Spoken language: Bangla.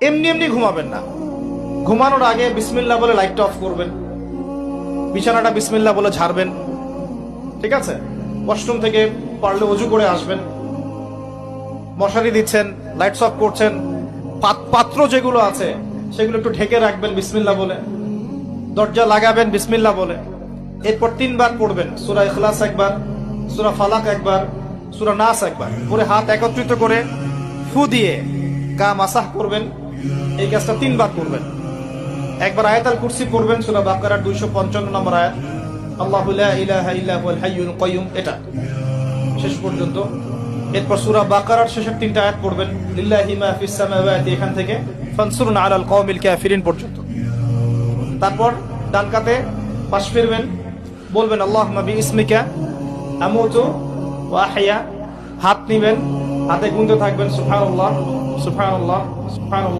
এমনি এমনি ঘুমাবেন না। ঘুমানোর আগে বিসমিল্লাহ বলে লাইটটা অফ করবেন, বিছানাটা বিসমিল্লাহ বলে ঝাড়বেন, ঠিক আছে? ওয়াশরুম থেকে পারলে অজু করে আসবেন। মশারি দিচ্ছেন, লাইটস অফ করছেন, পাত্র যেগুলো আছে সেগুলো একটু ঢেকে রাখবেন বিসমিল্লাহ বলে, দরজা লাগাবেন বিসমিল্লাহ বলে। এরপর 3 বার পড়বেন সূরা ইখলাস একবার, সূরা ফালাক একবার, সূরা নাস একবার, পরে হাত একত্রিত করে ফু দিয়ে গা মাসাহ করবেন। এই কাজটা 3 বার করবেন। একবার আয়াতুল কুরসি পড়বেন, সূরা বাকারার 255 নম্বর আয়াত, আল্লাহু লা ইলাহা ইল্লা হুয়াল হাইয়ুল কাইয়ুম, এটা শেষ পর্যন্ত। এরপর সূরা বাকারার শেষের 3টা আয়াত পড়বেন, লিল্লাহি মা ফিস সামাওয়াতি, এখান থেকে ফানসুরনা আলাল কওমিল কাফিরিন পর্যন্ত। তারপর ডান কাতে পাশ ফিরবেন, বলবেন আল্লাহুম্মা বিইসমিকা আমুতু ওয়া আহইয়া। হাত নিবেন, হাতে গুনতে থাকবেন সুবহানাল্লাহ সুবহানাল্লাহ সুবহানাল্লাহ।